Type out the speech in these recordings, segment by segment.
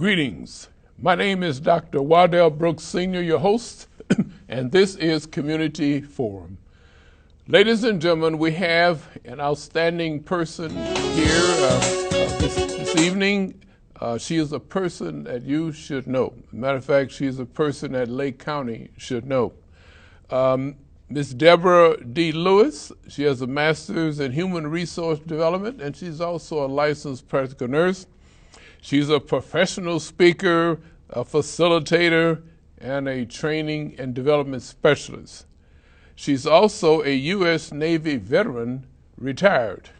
Greetings. My name is Dr. Wardell Brooks Sr., your host, and this is Community Forum. Ladies and gentlemen, we have an outstanding person here this evening. She is a person that you should know. Matter of fact, she is a person that Lake County should know. Ms. Debra Lewis, she has a master's in human resource development, and she's also a licensed practical nurse. She's a professional speaker, a facilitator, and a training and development specialist. She's also a U.S. Navy veteran, retired.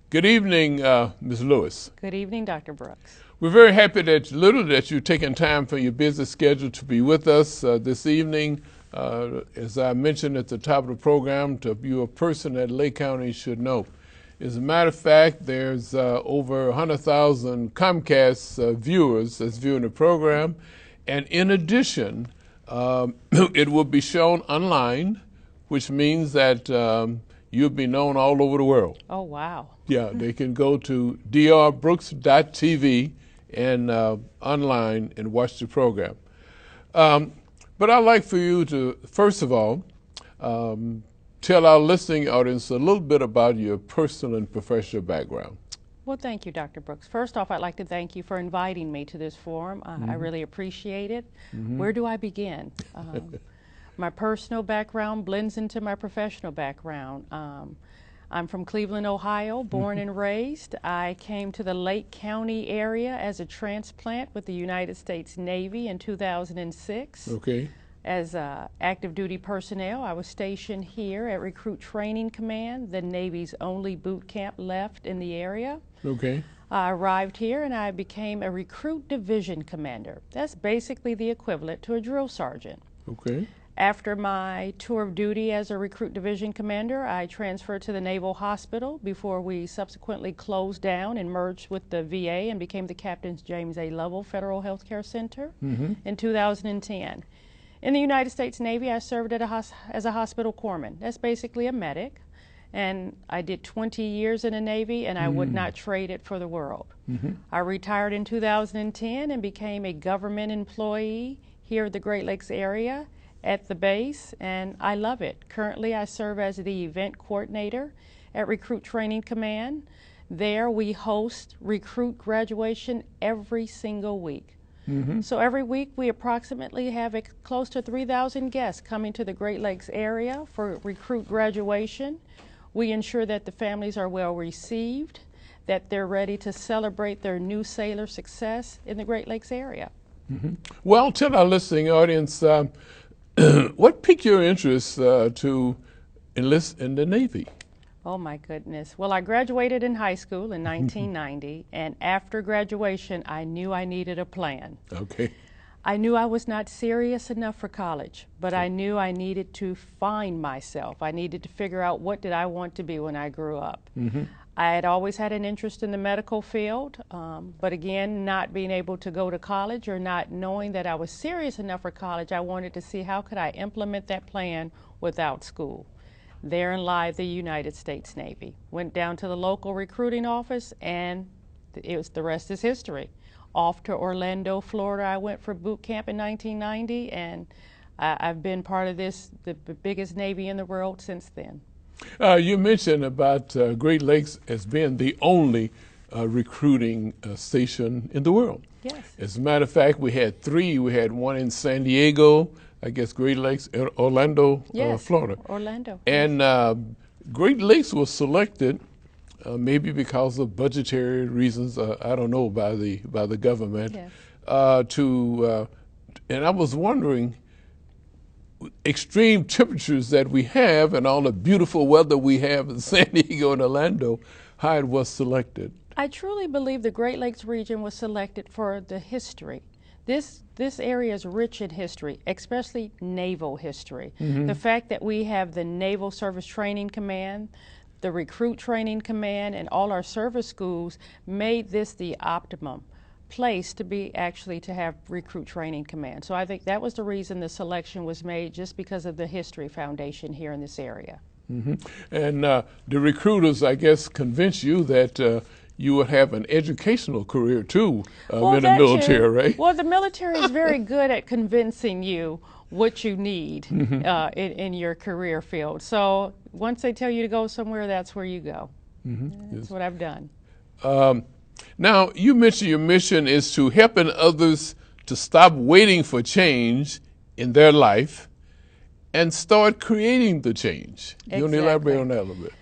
Good evening, Ms. Lewis. Good evening, Dr. Brooks. We're very happy that you've taken time from your busy schedule to be with us this evening. As I mentioned at the top of the program, to be a person that Lake County should know. As a matter of fact, there's over 100,000 Comcast viewers that's viewing the program. And in addition, it will be shown online, which means that you'll be known all over the world. Oh, wow. Yeah, they can go to drbrooks.tv and online and watch the program. But I'd like for you to, first of all, tell our listening audience a little bit about your personal and professional background. Well, thank you, Dr. Brooks. First off, I'd like to thank you for inviting me to this forum. I really appreciate it. Where do I begin? My personal background blends into my professional background. I'm from Cleveland, Ohio, born and raised. I came to the Lake County area as a transplant with the United States Navy in 2006. Okay. As active duty personnel, I was stationed here at Recruit Training Command, the Navy's only boot camp left in the area. Okay. I arrived here and I became a recruit division commander. That's basically the equivalent to a drill sergeant. Okay. After my tour of duty as a recruit division commander, I transferred to the Naval Hospital before we subsequently closed down and merged with the VA and became the Captain's James A. Lovell Federal Health Care Center in 2010. In the United States Navy, I served as a hospital corpsman. That's basically a medic. And I did 20 years in the Navy, and I would not trade it for the world. I retired in 2010 and became a government employee here at the Great Lakes area at the base, and I love it. Currently, I serve as the event coordinator at Recruit Training Command. There, we host recruit graduation every single week. So every week, we approximately have close to 3,000 guests coming to the Great Lakes area for recruit graduation. We ensure that the families are well received, that they're ready to celebrate their new sailor success in the Great Lakes area. Well, tell our listening audience, what piqued your interest to enlist in the Navy? Oh my goodness. Well, I graduated in high school in 1990, and after graduation, I knew I needed a plan. Okay. I knew I was not serious enough for college, but I knew I needed to find myself. I needed to figure out what did I want to be when I grew up. I had always had an interest in the medical field, but again, not being able to go to college or not knowing that I was serious enough for college, I wanted to see how could I implement that plan without school. Therein lied the United States Navy. Went down to the local recruiting office, and the rest is history. Off to Orlando, Florida, I went for boot camp in 1990, and I've been part of the biggest Navy in the world since then. You mentioned about Great Lakes as being the only recruiting station in the world. Yes. As a matter of fact, we had three. We had one in San Diego, I guess Great Lakes, Orlando, Yes, Florida. Orlando. And Great Lakes was selected maybe because of budgetary reasons, I don't know, by the government. Yes. And I was wondering, extreme temperatures that we have and all the beautiful weather we have in San Diego and Orlando, how it was selected. I truly believe the Great Lakes region was selected for the history. This area is rich in history, especially naval history. The fact that we have the Naval Service Training Command, the Recruit Training Command, and all our service schools made this the optimum place to have Recruit Training Command. So I think that was the reason the selection was made, just because of the history foundation here in this area. And the recruiters, I guess, convinced you that you would have an educational career too Well, in the that military, too. right? Well, the military is very good at convincing you what you need in your career field. So once they tell you to go somewhere, that's where you go. That's what I've done. Now, you mentioned your mission is to helping others to stop waiting for change in their life and start creating the change. You want to elaborate on that a little bit?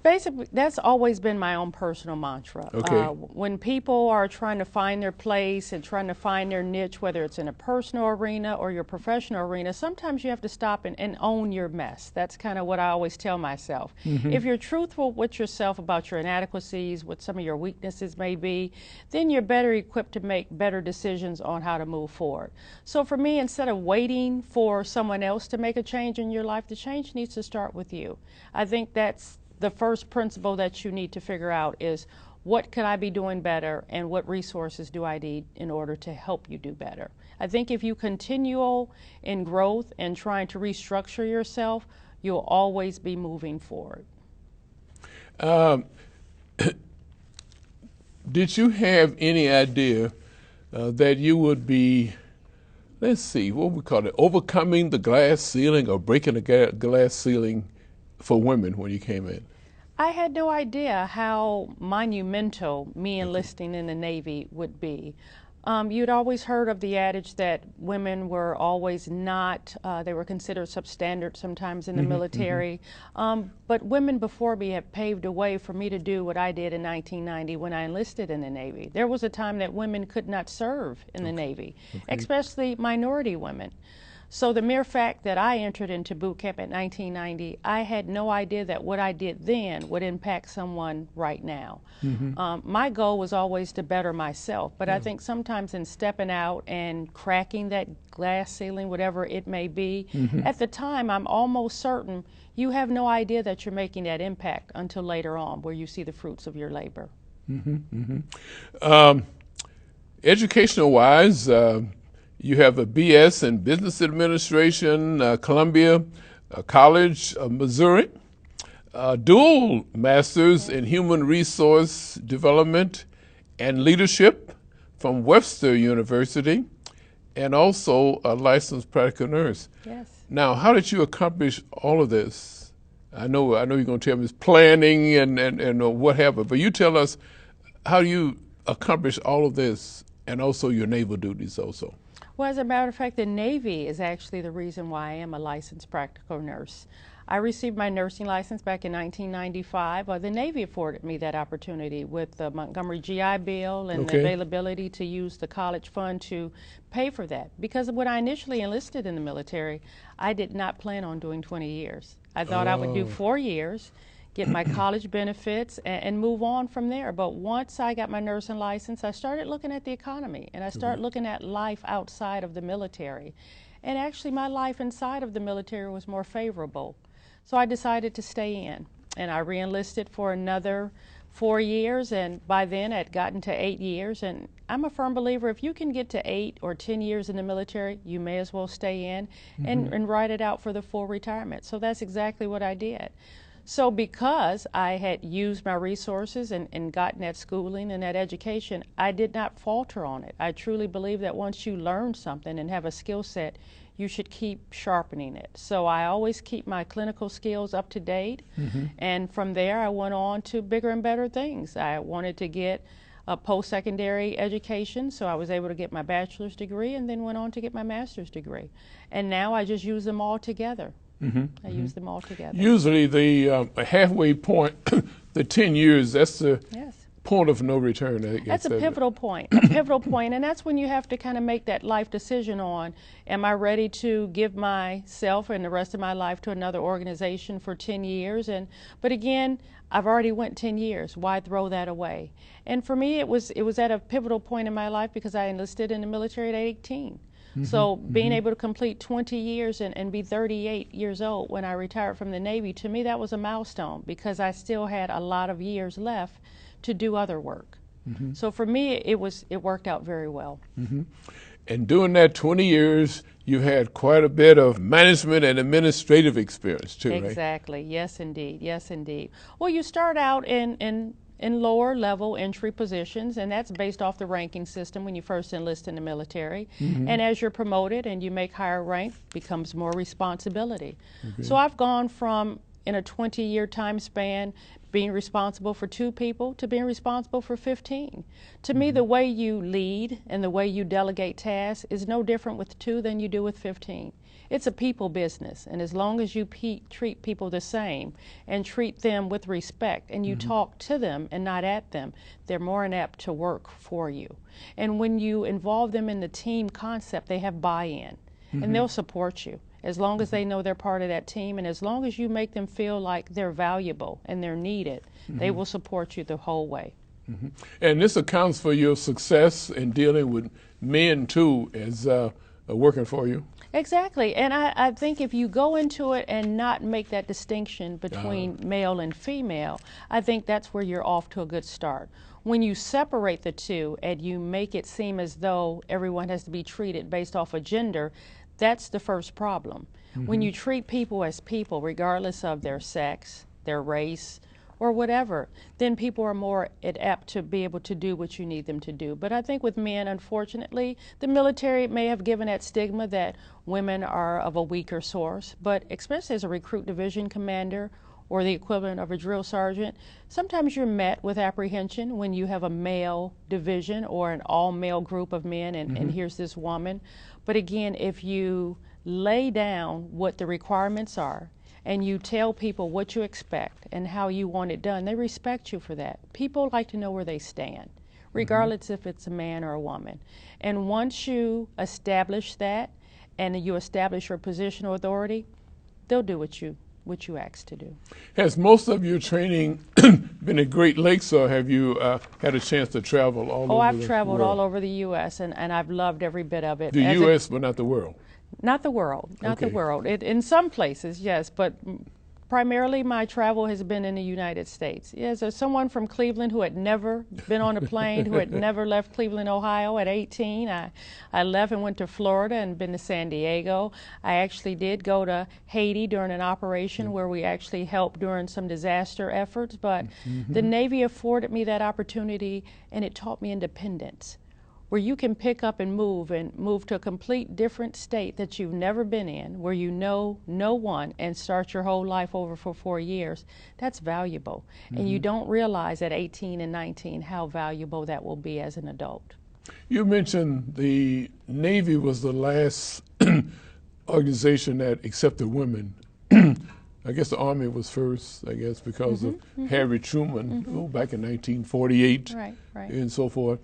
Basically, that's always been my own personal mantra. Okay. When people are trying to find their place and trying to find their niche, whether it's in a personal arena or your professional arena, sometimes you have to stop and own your mess. That's kind of what I always tell myself. If you're truthful with yourself about your inadequacies, what some of your weaknesses may be, then you're better equipped to make better decisions on how to move forward. So for me, instead of waiting for someone else to make a change in your life, the change needs to start with you. I think that's the first principle that you need to figure out is what could I be doing better and what resources do I need in order to help you do better. I think if you continue in growth and trying to restructure yourself, you'll always be moving forward. Did you have any idea that you would be, let's see, what we call it, overcoming the glass ceiling or breaking the glass ceiling for women when you came in? I had no idea how monumental me enlisting in the Navy would be. You'd always heard of the adage that women were always not, they were considered substandard sometimes in the military. But women before me have paved a way for me to do what I did in 1990 when I enlisted in the Navy. There was a time that women could not serve in the Navy, especially minority women. So the mere fact that I entered into boot camp in 1990, I had no idea that what I did then would impact someone right now. My goal was always to better myself, but I think sometimes in stepping out and cracking that glass ceiling, whatever it may be, at the time I'm almost certain you have no idea that you're making that impact until later on where you see the fruits of your labor. Educational-wise, you have a BS in Business Administration, Columbia College of Missouri, dual masters in Human Resource Development and Leadership from Webster University, and also a licensed practical nurse. Yes. Now, how did you accomplish all of this? I know you're going to tell me it's planning and what have you, but you tell us how you accomplish all of this and also your naval duties also. Well, as a matter of fact, the Navy is actually the reason why I am a licensed practical nurse. I received my nursing license back in 1995. The Navy afforded me that opportunity with the Montgomery GI Bill and the availability to use the college fund to pay for that. Because when I initially enlisted in the military, I did not plan on doing 20 years. I thought I would do 4 years, get my college benefits, and move on from there. But once I got my nursing license, I started looking at the economy, and I started looking at life outside of the military. And actually, my life inside of the military was more favorable. So I decided to stay in, and I re-enlisted for another 4 years, and by then I'd gotten to 8 years. And I'm a firm believer, if you can get to 8 or 10 years in the military, you may as well stay in and ride it out for the full retirement. So that's exactly what I did. So because I had used my resources and gotten that schooling and that education, I did not falter on it. I truly believe that once you learn something and have a skill set, you should keep sharpening it. So I always keep my clinical skills up to date. And from there, I went on to bigger and better things. I wanted to get a post-secondary education, so I was able to get my bachelor's degree and then went on to get my master's degree. And now I just use them all together. I use them all together. Usually the halfway point, the 10 years, that's the point of no return. That's a pivotal point, and that's when you have to kind of make that life decision on, am I ready to give myself and the rest of my life to another organization for 10 years? But again, I've already went 10 years. Why throw that away? And for me, it was at a pivotal point in my life because I enlisted in the military at 18. So being able to complete 20 years and be 38 years old when I retired from the Navy, to me that was a milestone because I still had a lot of years left to do other work. So for me, it worked out very well. And during that 20 years, you've had quite a bit of management and administrative experience too, right? Exactly. Yes, indeed. Yes, indeed. Well, you start out in in lower level entry positions, and that's based off the ranking system when you first enlist in the military. And as you're promoted and you make higher rank, becomes more responsibility. So I've gone from, in a 20-year time span, being responsible for 2 people to being responsible for 15. To me, the way you lead and the way you delegate tasks is no different with 2 than you do with 15. It's a people business, and as long as you treat people the same and treat them with respect and you talk to them and not at them, they're more inept to work for you. And when you involve them in the team concept, they have buy-in and they'll support you as long as they know they're part of that team, and as long as you make them feel like they're valuable and they're needed, they will support you the whole way. And this accounts for your success in dealing with men too, as working for you. Exactly, and I think if you go into it and not make that distinction between male and female, I think that's where you're off to a good start. When you separate the two and you make it seem as though everyone has to be treated based off of gender, that's the first problem. When you treat people as people, regardless of their sex, their race, or whatever, then people are more apt to be able to do what you need them to do. But I think with men, unfortunately, the military may have given that stigma that women are of a weaker source, but especially as a recruit division commander or the equivalent of a drill sergeant, sometimes you're met with apprehension when you have a male division or an all-male group of men, and here's this woman. But again, if you lay down what the requirements are and you tell people what you expect and how you want it done, they respect you for that. People like to know where they stand, regardless if it's a man or a woman. And once you establish that and you establish your position of authority, they'll do what you ask to do. Has most of your training been at Great Lakes, or have you had a chance to travel all over the world? Oh, I've traveled all over the U.S., and I've loved every bit of it. The U.S., but not the world? Not the world, not the world. In some places, yes, but primarily my travel has been in the United States. Yes, as someone from Cleveland who had never been on a plane, who had never left Cleveland, Ohio at 18, I left and went to Florida and been to San Diego. I actually did go to Haiti during an operation where we actually helped during some disaster efforts, but the Navy afforded me that opportunity, and it taught me independence, where you can pick up and move to a complete different state that you've never been in, where you know no one, and start your whole life over for 4 years. That's valuable. And you don't realize at 18 and 19 how valuable that will be as an adult. You mentioned the Navy was the last organization that accepted women. I guess the Army was first, I guess, because of Harry Truman back in 1948 and so forth.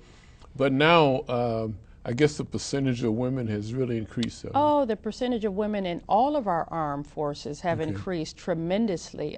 But now, I guess the percentage of women has really increased. Oh, the percentage of women in all of our armed forces have increased tremendously.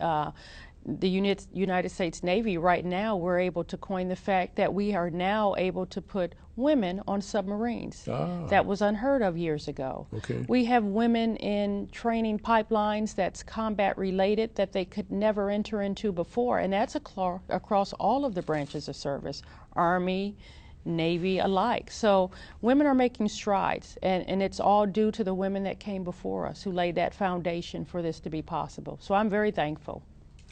The United States Navy right now, we're able to coin the fact that we are now able to put women on submarines. That was unheard of years ago. We have women in training pipelines that's combat related that they could never enter into before, and that's across all of the branches of service, Army, Navy alike. So women are making strides, and it's all due to the women that came before us who laid that foundation for this to be possible. So I'm very thankful.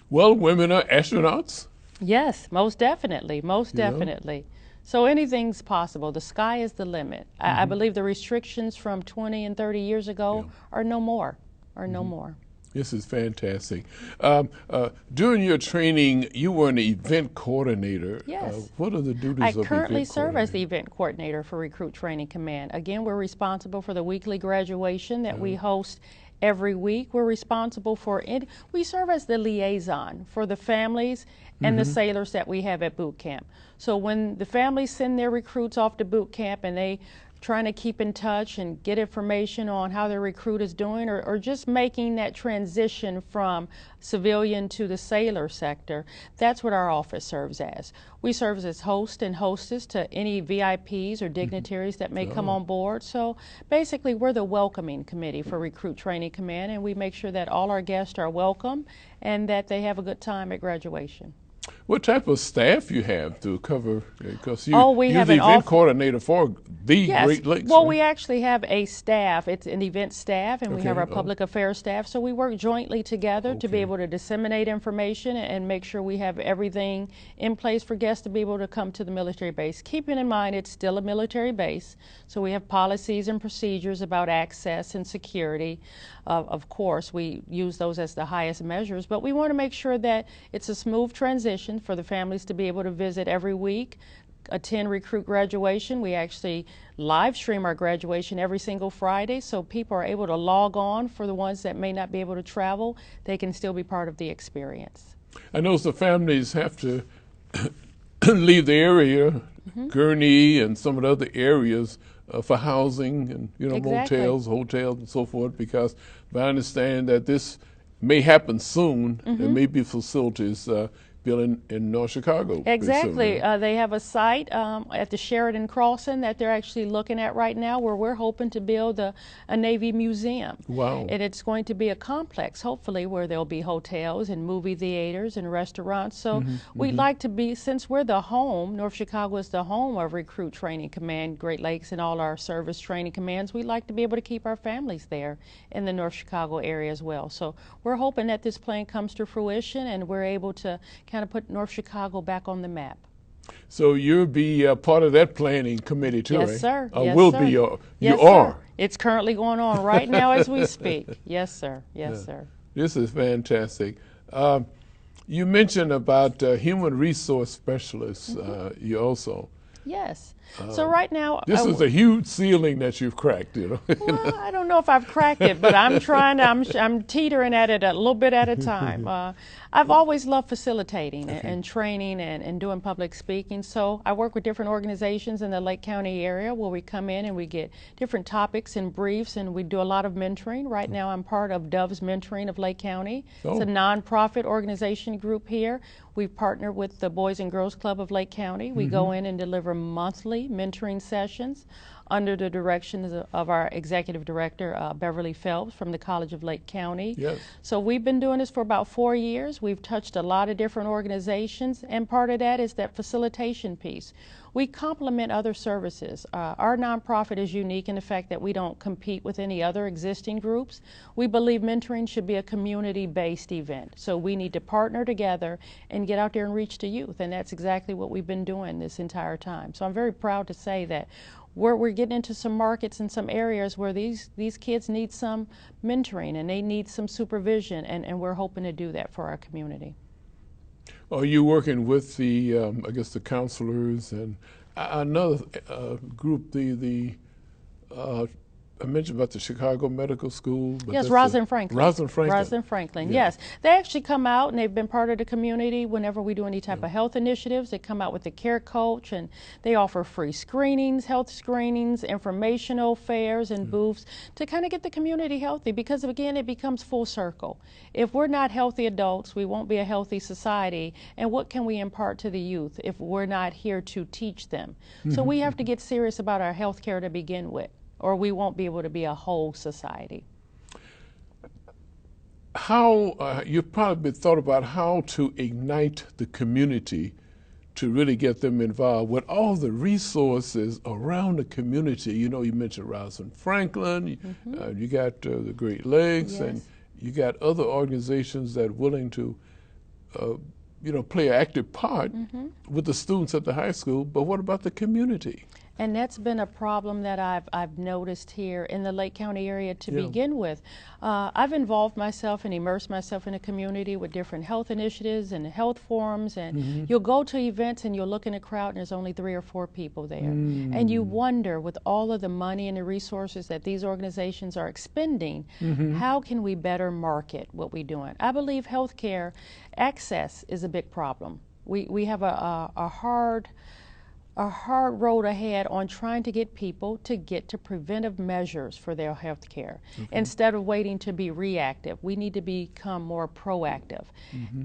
Well, women are astronauts? Yes, most definitely, most definitely. So anything's possible. The sky is the limit. I believe the restrictions from 20 and 30 years ago are no more, no more. This is fantastic. During your training, you were an event coordinator. Yes. What are the duties of I event currently serve coordinator? as the event coordinator for Recruit Training Command. Again, we're responsible for the weekly graduation that we host every week. We're responsible for it. We serve as the liaison for the families and the sailors that we have at boot camp. So when the families send their recruits off to boot camp and they trying to keep in touch and get information on how their recruit is doing, or just making that transition from civilian to the sailor sector, that's what our office serves as. We serve as host and hostess to any VIPs or dignitaries that may come on board. So basically we're the welcoming committee for Recruit Training Command, and we make sure that all our guests are welcome and that they have a good time at graduation. What type of staff you have to cover? Because We you're have the an event coordinator for the Yes. Great Lakes. Well, right? we actually have a staff. It's an event staff, and we have Okay. our public affairs staff. So we work jointly together to be Okay. able to disseminate information and make sure we have everything in place for guests to be able to come to the military base. Keeping in mind it's still a military base, so we have policies and procedures about access and security. Of course, we use those as the highest measures, but we want to make sure that it's a smooth transition for the families to be able to visit every week, attend recruit graduation. We actually live stream our graduation every single Friday, so people are able to log on. For the ones that may not be able to travel, they can still be part of the experience. I know the families have to leave the area, Gurnee and some of the other areas for housing and Exactly. motels, hotels, and so forth. Because I understand that this may happen soon. There may be facilities built in North Chicago. pretty soon, Exactly. right? They have a site at the Sheridan Crossing that they're actually looking at right now, where we're hoping to build a Navy museum. Wow. And it's going to be a complex, hopefully, where there'll be hotels and movie theaters and restaurants. So we'd like to be, since we're the home, North Chicago is the home of Recruit Training Command, Great Lakes, and all our service training commands, we'd like to be able to keep our families there in the North Chicago area as well. So we're hoping that this plan comes to fruition and we're able to kind of put North Chicago back on the map. So you'll be part of that planning committee too, Yes, right? sir. Or Yes, will sir. be. Yes, You are. sir. It's currently going on right now as we speak. Yes, sir. Yes, sir. This is fantastic. You mentioned about human resource specialists. You also. Yes. So right now, This is a huge ceiling that you've cracked. well, I don't know if I've cracked it, but I'm trying to, I'm teetering at it a little bit at a time. I've always loved facilitating and training and doing public speaking. So I work with different organizations in the Lake County area where we come in and we get different topics and briefs, and we do a lot of mentoring. Right now I'm part of Dove's Mentoring of Lake County. It's a nonprofit organization group here. We've partnered with the Boys and Girls Club of Lake County. We go in and deliver monthly mentoring sessions under the direction of our executive director, Beverly Phelps, from the College of Lake County. Yes. So we've been doing this for about 4 years. We've touched a lot of different organizations, and part of that is that facilitation piece. We complement other services. Our nonprofit is unique in the fact that we don't compete with any other existing groups. We believe mentoring should be a community-based event. So we need to partner together and get out there and reach the youth, and that's exactly what we've been doing this entire time. So I'm very proud to say that we're getting into some markets and some areas where these kids need some mentoring and they need some supervision, and we're hoping to do that for our community. Are you working with the, I guess, the counselors and another group, I mentioned about the Chicago Medical School. But Yes, Rosalind Franklin. Rosalind Franklin. Rosalind Franklin, Yeah. yes. They actually come out and they've been part of the community whenever we do any type of health initiatives. They come out with a care coach and they offer free screenings, health screenings, informational fairs and booths to kind of get the community healthy, because again, it becomes full circle. If we're not healthy adults, we won't be a healthy society. And what can we impart to the youth if we're not here to teach them? So we have to get serious about our health care to begin with, or we won't be able to be a whole society. How, you've probably thought about how to ignite the community to really get them involved with all the resources around the community. You know, you mentioned Rosalind Franklin, you got the Great Lakes, Yes. and you got other organizations that are willing to play an active part with the students at the high school, but what about the community? And that's been a problem that I've noticed here in the Lake County area to begin with. I've involved myself and immersed myself in the community with different health initiatives and health forums, and you'll go to events and you'll look in a crowd and there's only 3 or 4 people there. And you wonder, with all of the money and the resources that these organizations are expending, how can we better market what we're doing? I believe healthcare access is a big problem. We have a hard road ahead on trying to get people to get to preventive measures for their health care. Instead of waiting to be reactive, we need to become more proactive.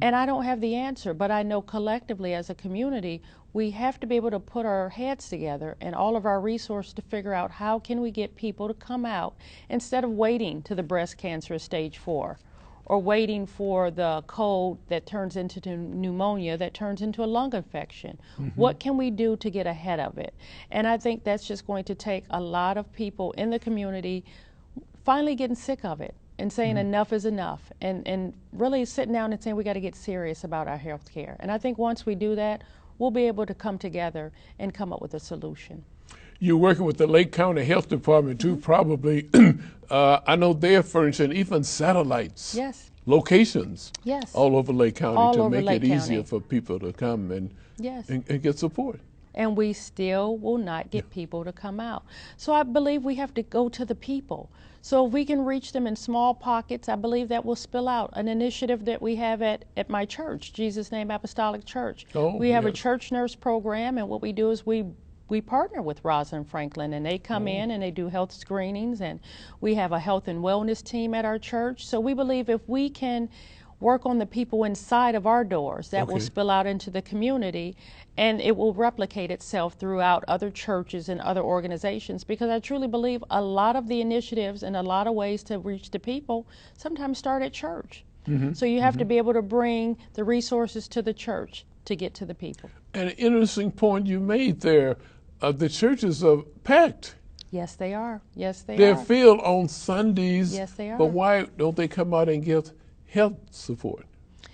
And I don't have the answer, but I know collectively as a community, we have to be able to put our heads together and all of our resources to figure out how can we get people to come out instead of waiting to the breast cancer stage 4 or waiting for the cold that turns into pneumonia, that turns into a lung infection. What can we do to get ahead of it? And I think that's just going to take a lot of people in the community finally getting sick of it and saying enough is enough, and really sitting down and saying we got to get serious about our health care. And I think once we do that, we'll be able to come together and come up with a solution. You're working with the Lake County Health Department too, probably. I know they're furnishing even satellites, Yes. locations, Yes. all over Lake County All to over make Lake it easier County. for people to come and, Yes. and get support. And we still will not get people to come out. So I believe we have to go to the people. So if we can reach them in small pockets, I believe that will spill out. An initiative that we have at my church, Jesus Name Apostolic Church. Oh, we have a yes. church nurse program, and what we do is we partner with Rosalind Franklin, and they come in and they do health screenings, and we have a health and wellness team at our church. So we believe if we can work on the people inside of our doors, that will spill out into the community, and it will replicate itself throughout other churches and other organizations, because I truly believe a lot of the initiatives and a lot of ways to reach the people sometimes start at church. So you have to be able to bring the resources to the church to get to the people. An interesting point you made there. The churches are packed. Yes, they are. Yes, they They're are. filled on Sundays. Yes, they are. But why don't they come out and get health support?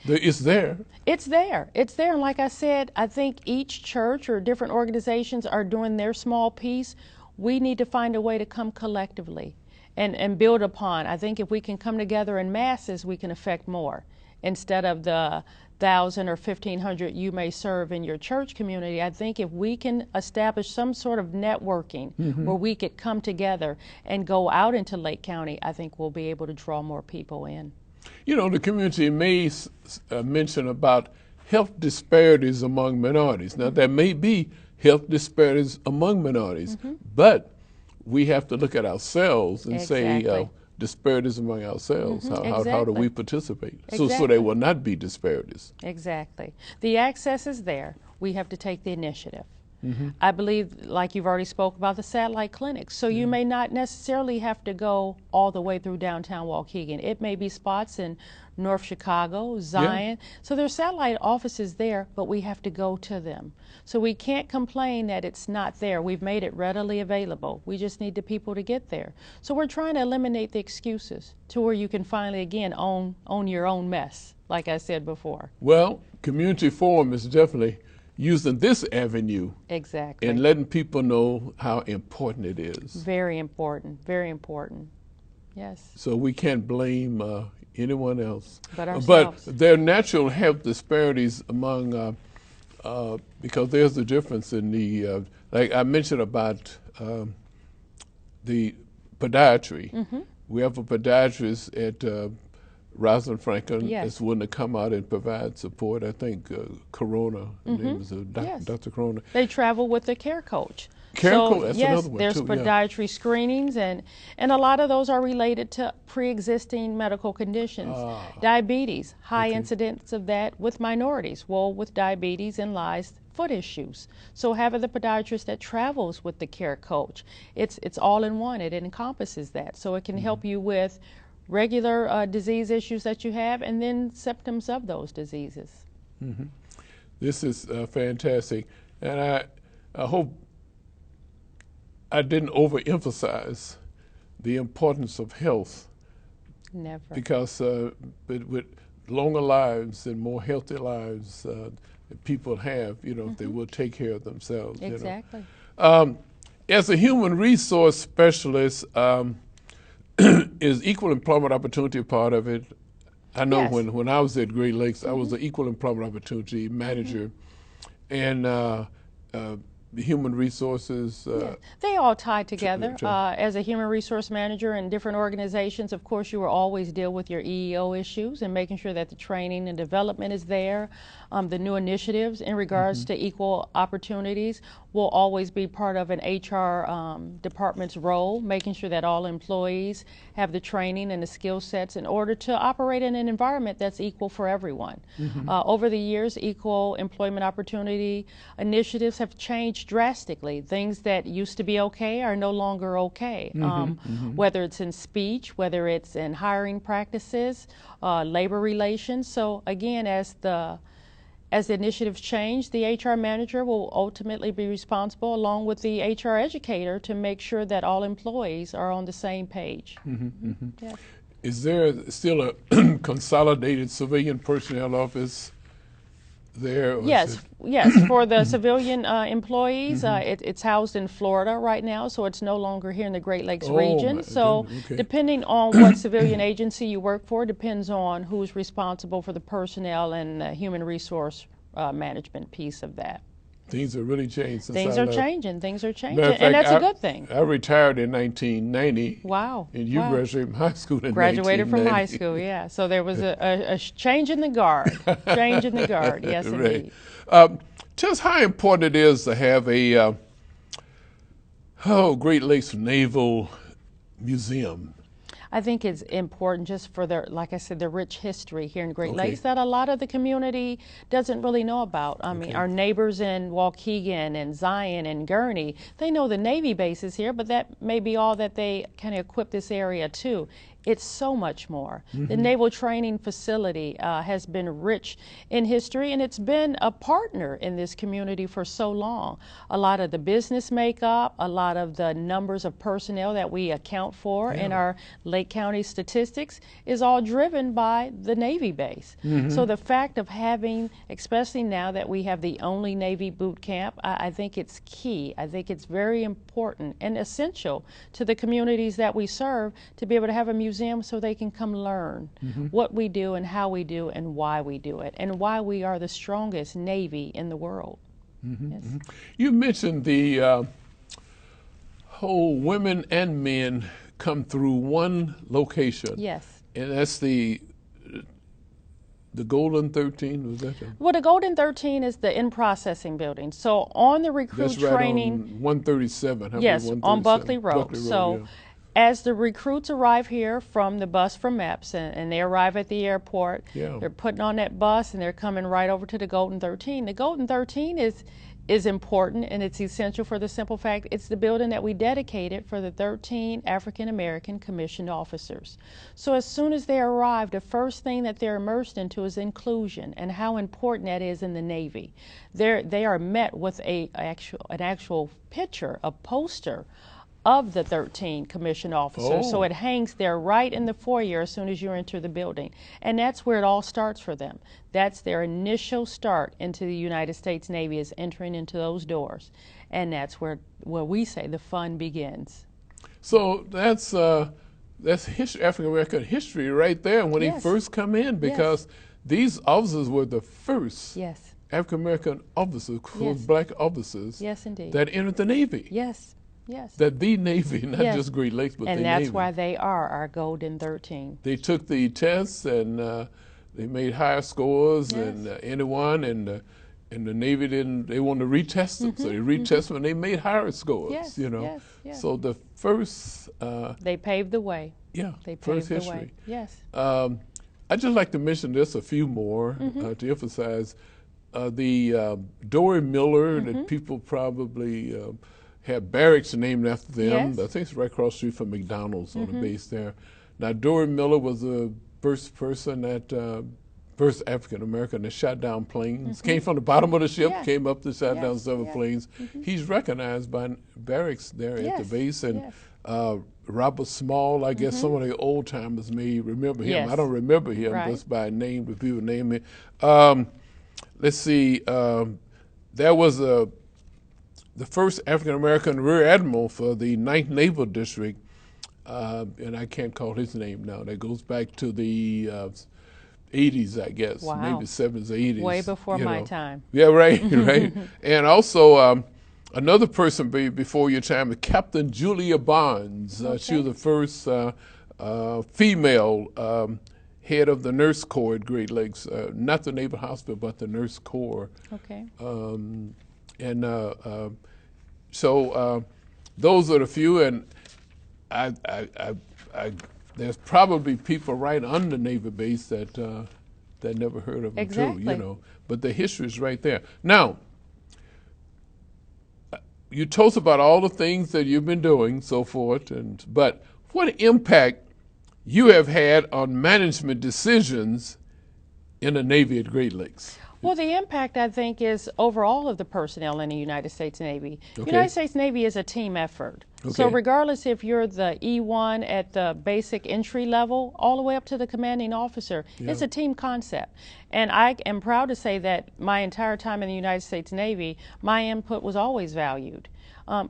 It's there. It's there. It's there. And like I said, I think each church or different organizations are doing their small piece. We need to find a way to come collectively and build upon. I think if we can come together in masses, we can affect more instead of the 1,000 or 1,500 you may serve in your church community. I think if we can establish some sort of networking where we could come together and go out into Lake County, I think we'll be able to draw more people in. You know, the community may mention about health disparities among minorities. Now, there may be health disparities among minorities, but we have to look at ourselves and say disparities among ourselves. How do we participate? So there will not be disparities. Exactly. The access is there. We have to take the initiative. I believe, like you've already spoke about, the satellite clinics. So you may not necessarily have to go all the way through downtown Waukegan. It may be spots in North Chicago, Zion. So there's satellite offices there, but we have to go to them. So we can't complain that it's not there. We've made it readily available. We just need the people to get there. So we're trying to eliminate the excuses to where you can finally, again, own your own mess, like I said before. Well, Community Forum is definitely using this avenue and letting people know how important it is. Very important, very important. Yes. So we can't blame anyone else. But ourselves. But there are natural health disparities among, because there's a difference in the, like I mentioned about the podiatry. We have a podiatrist at Rosalind Franklin is willing to come out and provide support. I think Corona, her name is Dr. Corona. They travel with the care coach. That's another one there's too. podiatry screenings, and a lot of those are related to pre-existing medical conditions. Diabetes, high incidence of that with minorities. Well, with diabetes and lies foot issues. So having the podiatrist that travels with the care coach, it's all in one. It encompasses that. So it can help you with regular disease issues that you have, and then symptoms of those diseases. This is fantastic, and I hope I didn't overemphasize the importance of health. Never. Because with longer lives and more healthy lives that people have, if they will take care of themselves. Exactly. As a human resource specialist, is equal employment opportunity a part of it? I know when I was at Great Lakes, I was an equal employment opportunity manager, and human resources. They all tie together. As a human resource manager in different organizations, of course, you will always deal with your EEO issues and making sure that the training and development is there. The new initiatives in regards to equal opportunities will always be part of an HR department's role, making sure that all employees have the training and the skill sets in order to operate in an environment that's equal for everyone. Over the years, equal employment opportunity initiatives have changed drastically. Things that used to be okay are no longer okay, whether it's in speech, whether it's in hiring practices, labor relations. So again, as the initiatives change, the HR manager will ultimately be responsible, along with the HR educator, to make sure that all employees are on the same page. Yes. Is there still a consolidated civilian personnel office there? Or yes, yes. For the civilian employees, it's housed in Florida right now, so it's no longer here in the Great Lakes region. So depending on what civilian agency you work for, depends on who's responsible for the personnel and the human resource management piece of that. Things are really changed since Things I are left. changing. Things are changing, Matter of and fact, that's a good thing. I retired in 1990. Wow. And you graduated from high school in Graduated 1990. from high school, yeah. So there was a change in the guard. Change in the guard, yes, indeed. Just how important it is to have a Great Lakes Naval Museum. I think it's important just for their, like I said, the rich history here in Great Lakes that a lot of the community doesn't really know about. I mean, our neighbors in Waukegan and Zion and Gurney, they know the Navy bases here, but that may be all that they kind of equip this area to. It's so much more. The Naval Training Facility has been rich in history, and it's been a partner in this community for so long. A lot of the business makeup, a lot of the numbers of personnel that we account for in our Lake County statistics is all driven by the Navy base. So the fact of having, especially now that we have the only Navy boot camp, I think it's key. I think it's very important and essential to the communities that we serve to be able to have a museum so they can come learn what we do and how we do and why we do it and why we are the strongest Navy in the world. Yes. You mentioned the whole women and men come through one location. Yes. And that's the Golden 13, was that? Well, the Golden 13 is the in-processing building. So on the recruit That's right training. on 137. Yes, 137. on Buckley Road. So yeah. as the recruits arrive here from the bus from MEPS and they arrive at the airport, they're putting on that bus and they're coming right over to the Golden 13. The Golden 13 is important, and it's essential for the simple fact it's the building that we dedicated for the 13 African American commissioned officers. So as soon as they arrive, the first thing that they're immersed into is inclusion and how important that is in the Navy. They are met with an actual picture, a poster of the 13 commissioned officers. So it hangs there right in the foyer as soon as you enter the building. And that's where it all starts for them. That's their initial start into the United States Navy, is entering into those doors. And that's where we say the fun begins. So that's African American history right there when they first come in, because these officers were the first African American officers, black officers that entered the Navy. Yes. Yes. That the Navy, not just Great Lakes, but the Navy. And that's why they are our Golden 13. They took the tests and they made higher scores than anyone, and the Navy they wanted to retest them, so they retested them and they made higher scores. You know, so the first they paved the way. Yeah, they paved first the history. way. Yes. I'd just like to mention this a few more to emphasize the Dory Miller that people probably have barracks named after them. I think it's right across the street from McDonald's on the base there. Now, Dory Miller was the first person first African American that shot down planes. Came from the bottom of the ship, came up to shot down several planes. He's recognized by barracks there at the base. And Robert Small, I guess some of the old timers may remember him. I don't remember him just by name, but people name him. Let's see, there was the first African-American Rear Admiral for the 9th Naval District, and I can't call his name now. That goes back to the 80s, I guess, maybe 70s, 80s. Way before my time. Yeah, right, right. And also another person before your time, Captain Julia Barnes. She was the first female head of the nurse corps at Great Lakes, not the Naval Hospital, but the nurse corps. Okay. So those are the few, and there's probably people right on the Navy base that never heard of them Exactly. too, you know. But the history is right there. Now, you told us about all the things that you've been doing, so forth, but what impact you have had on management decisions in the Navy at Great Lakes? Well, the impact, I think, is over all of the personnel in the United States Navy. Okay. United States Navy is a team effort. Okay. So regardless if you're the E1 at the basic entry level, all the way up to the commanding officer, it's a team concept. And I am proud to say that my entire time in the United States Navy, my input was always valued.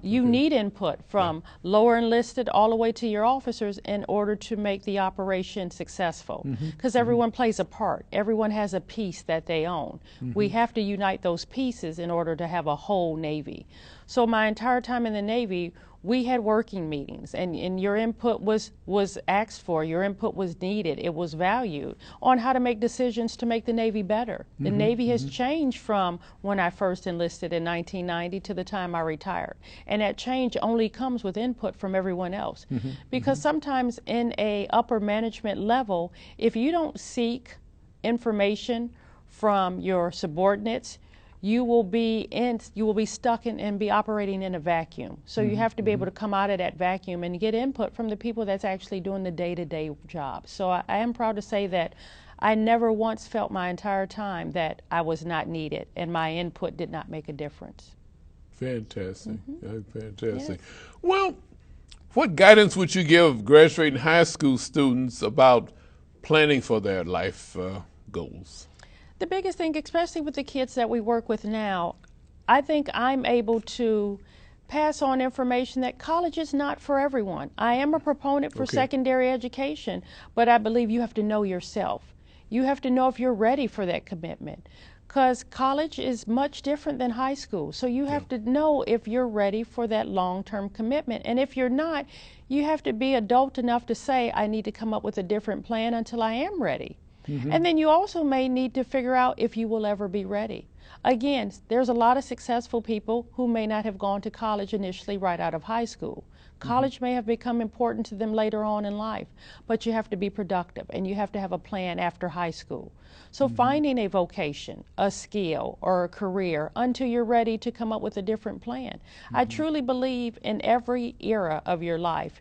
You need input from lower enlisted all the way to your officers in order to make the operation successful, because everyone plays a part. Everyone has a piece that they own. We have to unite those pieces in order to have a whole Navy. So my entire time in the Navy, we had working meetings, and your input was asked for, your input was needed, it was valued on how to make decisions to make the Navy better. The Navy has changed from when I first enlisted in 1990 to the time I retired. And that change only comes with input from everyone else. Because sometimes in a upper management level, if you don't seek information from your subordinates, you will be stuck in and be operating in a vacuum. So you have to be able to come out of that vacuum and get input from the people that's actually doing the day-to-day job. So I am proud to say that I never once felt my entire time that I was not needed and my input did not make a difference. Fantastic. Fantastic. Yes. Well, what guidance would you give graduating high school students about planning for their life goals? The biggest thing, especially with the kids that we work with now, I think I'm able to pass on information that college is not for everyone. I am a proponent for secondary education, but I believe you have to know yourself. You have to know if you're ready for that commitment, because college is much different than high school. So you have to know if you're ready for that long-term commitment. And if you're not, you have to be adult enough to say, I need to come up with a different plan until I am ready. And then you also may need to figure out if you will ever be ready. Again, there's a lot of successful people who may not have gone to college initially right out of high school. College may have become important to them later on in life, but you have to be productive and you have to have a plan after high school. So finding a vocation, a skill, or a career until you're ready to come up with a different plan. I truly believe in every era of your life,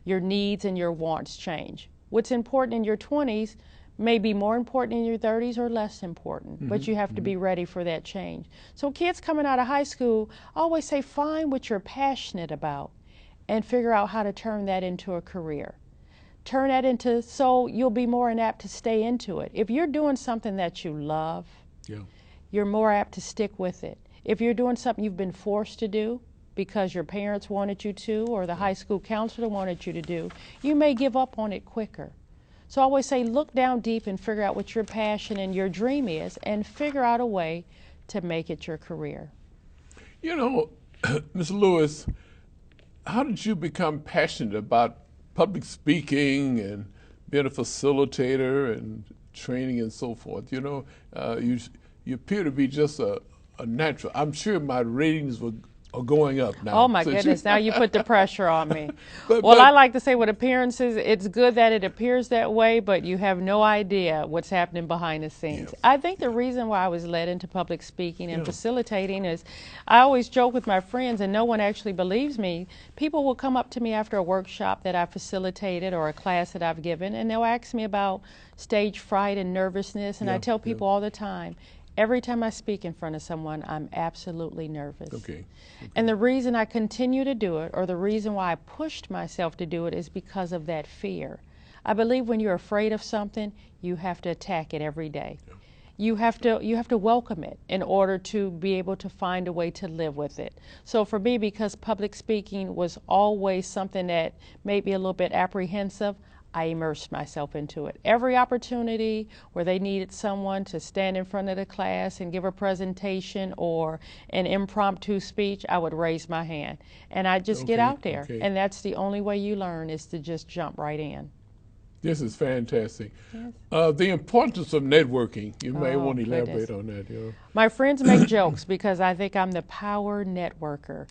your needs and your wants change. What's important in your 20s may be more important in your 30s or less important, but you have to be ready for that change. So kids coming out of high school, I always say find what you're passionate about and figure out how to turn that into a career. Turn that into, so you'll be more apt to stay into it. If you're doing something that you love, you're more apt to stick with it. If you're doing something you've been forced to do because your parents wanted you to or the high school counselor wanted you to do, you may give up on it quicker. So I always say look down deep and figure out what your passion and your dream is and figure out a way to make it your career. You know, Ms. Lewis, how did you become passionate about public speaking and being a facilitator and training and so forth? You know, you appear to be just a natural. I'm sure my ratings are going up now. Oh my goodness, now you put the pressure on me. But I like to say with appearances, it's good that it appears that way, but you have no idea what's happening behind the scenes. I think the reason why I was led into public speaking and facilitating is I always joke with my friends, and no one actually believes me. People will come up to me after a workshop that I facilitated or a class that I've given, and they'll ask me about stage fright and nervousness, and I tell people all the time, every time I speak in front of someone, I'm absolutely nervous. And the reason I continue to do it, or the reason why I pushed myself to do it, is because of that fear. I believe when you're afraid of something, you have to attack it every day. You have to welcome it in order to be able to find a way to live with it. So for me, because public speaking was always something that made me a little bit apprehensive, I immersed myself into it. Every opportunity where they needed someone to stand in front of the class and give a presentation or an impromptu speech, I would raise my hand. And I'd just get out there. And that's the only way you learn, is to just jump right in. This is fantastic. Yes. The importance of networking, you may Oh, want to elaborate goodness. on that. You My friends make jokes because I think I'm the power networker.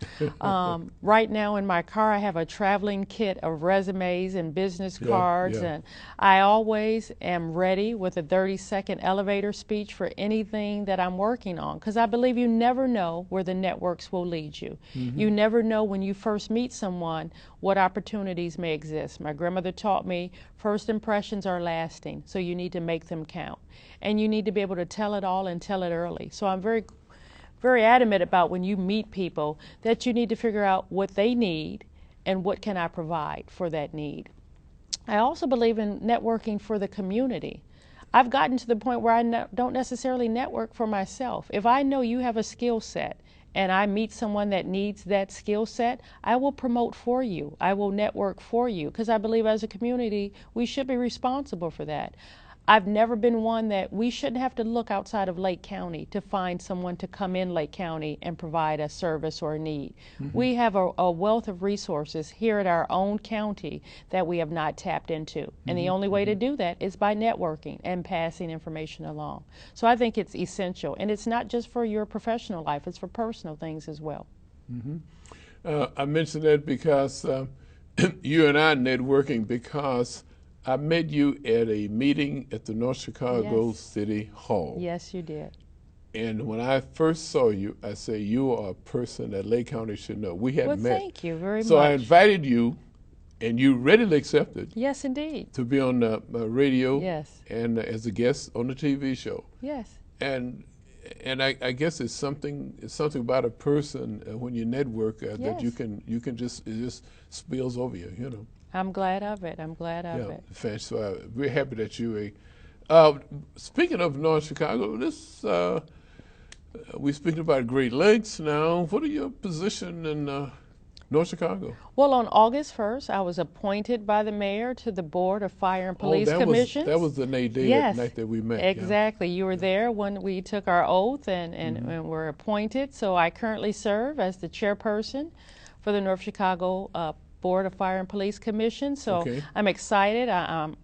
Right now in my car, I have a traveling kit of resumes and business cards, yeah. and I always am ready with a 30-second elevator speech for anything that I'm working on, because I believe you never know where the networks will lead you. You never know when you first meet someone what opportunities may exist. My grandmother taught me first impressions are lasting, so you need to make them count. And you need to be able to tell it all and tell it early. So I'm very, very adamant about when you meet people that you need to figure out what they need and what can I provide for that need. I also believe in networking for the community. I've gotten to the point where I don't necessarily network for myself. If I know you have a skill set and I meet someone that needs that skill set, I will promote for you. I will network for you, because I believe as a community we should be responsible for that. I've never been one that we shouldn't have to look outside of Lake County to find someone to come in Lake County and provide a service or a need. We have a wealth of resources here at our own county that we have not tapped into. And the only way to do that is by networking and passing information along. So I think it's essential. And it's not just for your professional life, it's for personal things as well. I mentioned that because you and I are networking because I met you at a meeting at the North Chicago Yes. City Hall. Yes, you did. And when I first saw you, I said, you are a person that Lake County should know. We hadn't Well, met. thank you very So I much. invited you, and you readily accepted Yes, indeed. to be on the radio Yes. and as a guest on the TV show. Yes. And I guess it's something about a person when you network that you Yes. can just, it just spills over you, you know. I'm glad of it. I'm glad of it. So we're happy that you. Speaking of North Chicago, we're speaking about Great Lakes now. What are your position in North Chicago? Well, on August 1st, I was appointed by the mayor to the Board of Fire and Police Commissions. That was the day Yes, that night that we met. exactly. You were there when we took our oath and were appointed. So I currently serve as the chairperson for the North Chicago Board of Fire and Police Commission. So Okay. I'm excited. I'm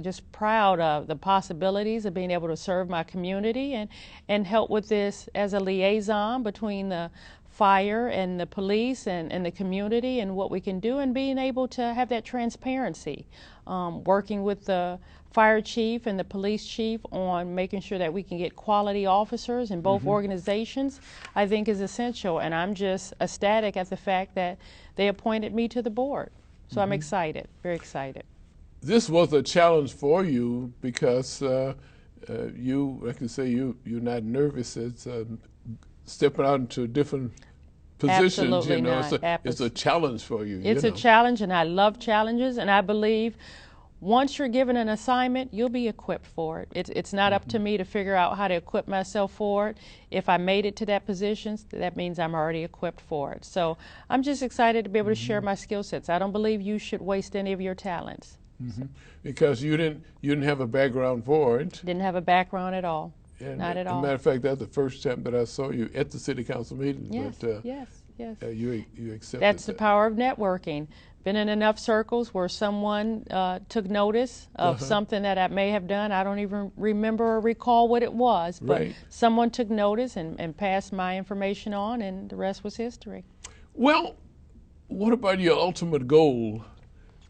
just proud of the possibilities of being able to serve my community and help with this as a liaison between the fire and the police and the community and what we can do, and being able to have that transparency, working with the fire chief and the police chief on making sure that we can get quality officers in both organizations, I think is essential. And I'm just ecstatic at the fact that they appointed me to the board. So I'm excited, very excited. This was a challenge for you because you, like you say, you're not nervous. It's stepping out into different positions. Absolutely you know, not. it's a challenge for you. It's you a know. challenge, and I love challenges, and I believe once you're given an assignment, you'll be equipped for it. It's not up to me to figure out how to equip myself for it. If I made it to that position, that means I'm already equipped for it. So I'm just excited to be able to share my skill sets. I don't believe you should waste any of your talents. Because you didn't have a background for it. Didn't have a background at all. And Not at As all. a matter of fact, that's the first time that I saw you at the city council meeting. Yes, But yes, yes. you accepted That's the that. power of networking. Been in enough circles where someone took notice of something that I may have done. I don't even remember or recall what it was, but Right. someone took notice and passed my information on, and the rest was history. Well, what about your ultimate goal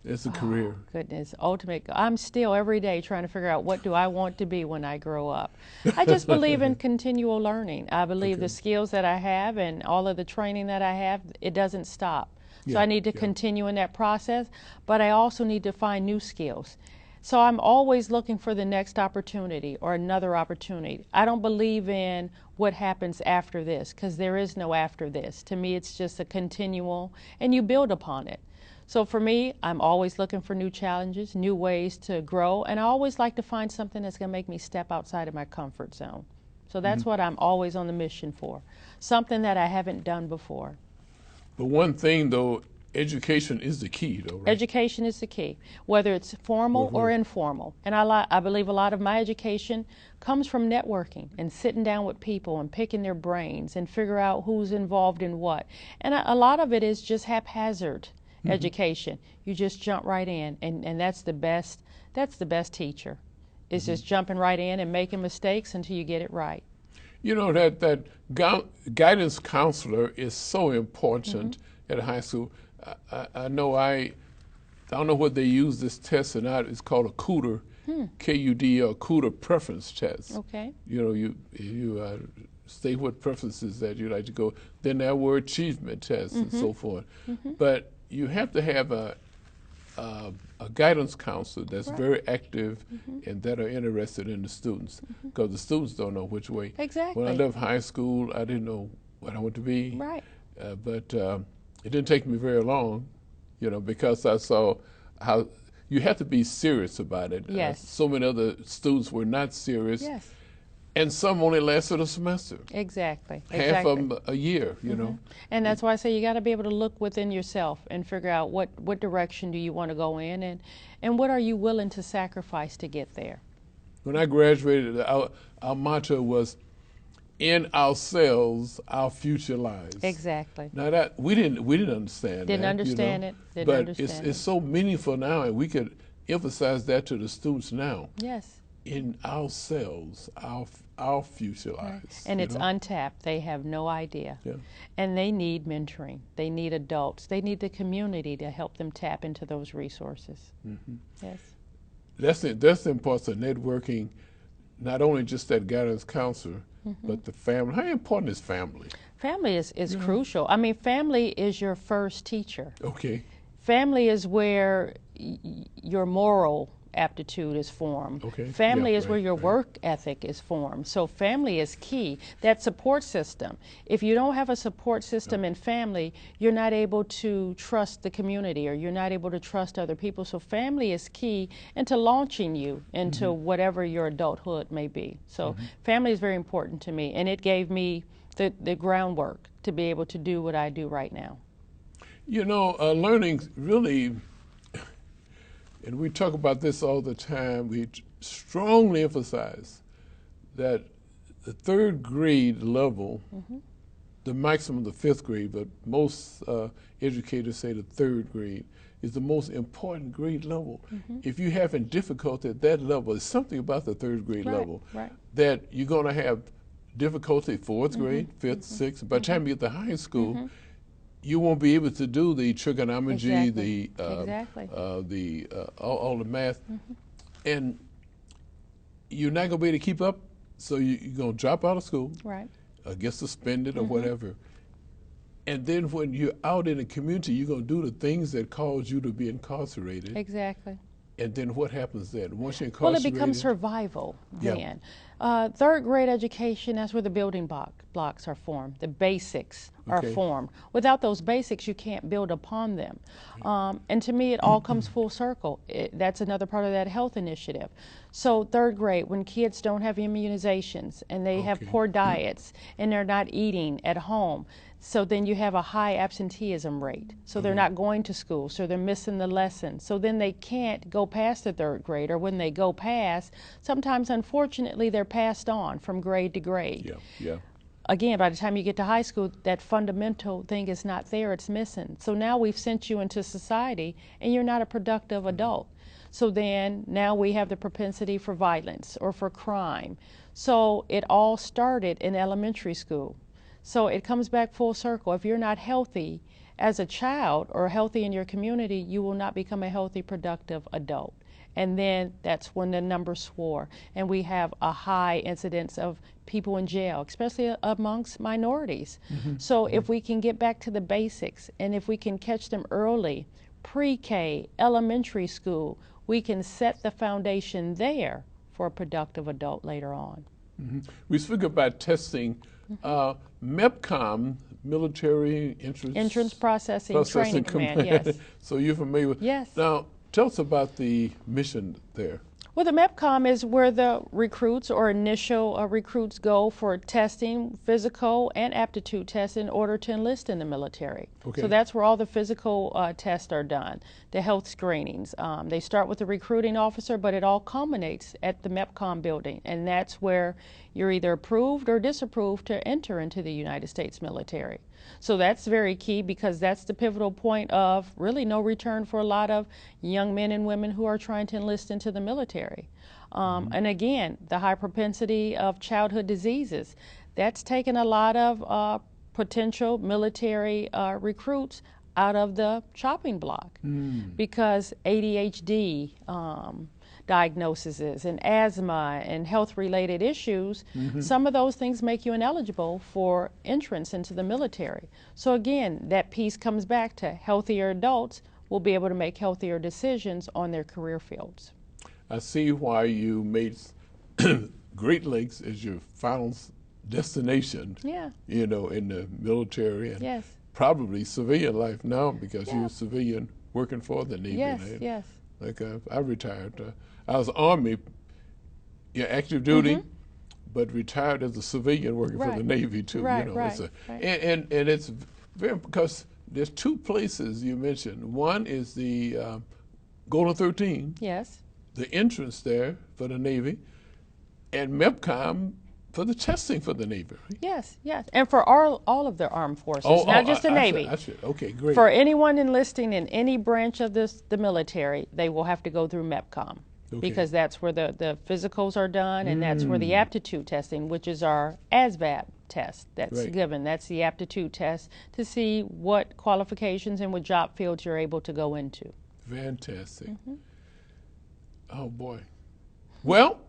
as a career? Goodness, ultimate. I'm still every day trying to figure out what do I want to be when I grow up. I just believe in continual learning. I believe the skills that I have and all of the training that I have, it doesn't stop. So Yeah, I need to yeah. continue in that process, but I also need to find new skills. So I'm always looking for the next opportunity or another opportunity. I don't believe in what happens after this, because there is no after this. To me, it's just a continual, and you build upon it. So for me, I'm always looking for new challenges, new ways to grow, and I always like to find something that's going to make me step outside of my comfort zone. So that's what I'm always on the mission for, something that I haven't done before. But one thing, though, education is the key, though, right? Education is the key, whether it's formal or informal. And I believe a lot of my education comes from networking and sitting down with people and picking their brains and figure out who's involved in what. And a lot of it is just haphazard. education. You just jump right in, and that's the best teacher. It's just jumping right in and making mistakes until you get it right. You know, that guidance counselor is so important at a high school. I know I don't know what they use this test or not. It's called a CUDA, K-U-D, or CUDA preference test. Okay. You know, you state what preferences that you like to go. Then there were achievement tests and so forth. But you have to have a guidance counselor that's very active and that are interested in the students, because the students don't know which way. Exactly. When I left high school, I didn't know what I wanted to be. Right. But it didn't take me very long, you know, because I saw how you have to be serious about it. Yes. So many other students were not serious. Yes. And some only lasted a semester. Exactly. Half of them a year, you know. And that's why I say you got to be able to look within yourself and figure out what direction do you want to go in, and what are you willing to sacrifice to get there. When I graduated, our motto was, "In ourselves, our future lies." Exactly. Now that we didn't understand. Didn't that, understand you know? it. Didn't but understand it's so meaningful now, and we could emphasize that to the students now. Yes. In ourselves, our future lies. And it's know? untapped. They have no idea. Yeah. And they need mentoring. They need adults. They need the community to help them tap into those resources. Yes. That's the importance of networking, not only just that guidance counselor, but the family. How important is family? Family is crucial. I mean, family is your first teacher. Okay. Family is where your moral aptitude is formed. Okay. Family Yeah, is where right, your right. work ethic is formed. So family is key. That support system. If you don't have a support system in family, you're not able to trust the community, or you're not able to trust other people. So family is key into launching you into whatever your adulthood may be. So family is very important to me, and it gave me the groundwork to be able to do what I do right now. You know, learning really, and we talk about this all the time, we strongly emphasize that the third grade level, the maximum the fifth grade, but most educators say the third grade is the most important grade level. If you're having difficulty at that level, there's something about the third grade level that you're going to have difficulty fourth grade, fifth, sixth. By the time you get to high school, you won't be able to do the trigonometry, all the math, and you're not going to be able to keep up. So you're going to drop out of school, get suspended or whatever. And then when you're out in the community, you're going to do the things that cause you to be incarcerated. Exactly. And then what happens then? Once you're Well, incarcerated, it becomes survival then. Third grade education, that's where the building blocks are formed. The basics are formed. Without those basics, you can't build upon them. And to me, it all comes full circle. That's another part of that health initiative. So third grade, when kids don't have immunizations and they have poor diets and they're not eating at home, so then you have a high absenteeism rate. So they're not going to school, so they're missing the lessons. So then they can't go past the third grade, or when they go past, sometimes unfortunately they're passed on from grade to grade. Again, by the time you get to high school, that fundamental thing is not there, it's missing. So now we've sent you into society and you're not a productive adult. So then now we have the propensity for violence or for crime. So it all started in elementary school. So it comes back full circle. If you're not healthy as a child or healthy in your community, you will not become a healthy, productive adult. And then that's when the numbers soar. And we have a high incidence of people in jail, especially amongst minorities. So if we can get back to the basics, and if we can catch them early, pre-K, elementary school, we can set the foundation there for a productive adult later on. We speak about testing. MEPCOM, Military Entrance Processing Training Command, yes. So you're familiar with? Yes. Now, tell us about the mission there. Well, the MEPCOM is where the recruits or initial recruits go for testing, physical and aptitude tests in order to enlist in the military. Okay. So that's where all the physical tests are done, the health screenings. They start with the recruiting officer, but it all culminates at the MEPCOM building, and that's where you're either approved or disapproved to enter into the United States military. So that's very key, because that's the pivotal point of really no return for a lot of young men and women who are trying to enlist into the military. And again, the high propensity of childhood diseases, that's taken a lot of potential military recruits out of the chopping block, because ADHD diagnoses and asthma and health-related issues, some of those things make you ineligible for entrance into the military. So again, that piece comes back to healthier adults will be able to make healthier decisions on their career fields. I see why you made Great Lakes as your final destination, Yeah. you know, in the military and Yes. probably civilian life now, because Yeah. you're a civilian working for the Navy. Yes, right? yes. Like I retired. I was Army, yeah, active duty, but retired as a civilian working for the Right. Navy too. Right, you know, right, it's right. and it's very, because there's two places you mentioned. One is the Golden 13, Yes. the entrance there for the Navy, and MEPCOM for the testing for the Navy. Right? Yes, yes. And for all of the armed forces, not just the Navy. I should, okay, great. For anyone enlisting in any branch of the military, they will have to go through MEPCOM. Okay. Because that's where the physicals are done, and that's where the aptitude testing, which is our ASVAB test that's Right. given. That's the aptitude test to see what qualifications and what job fields you're able to go into. Fantastic. Oh boy. Well,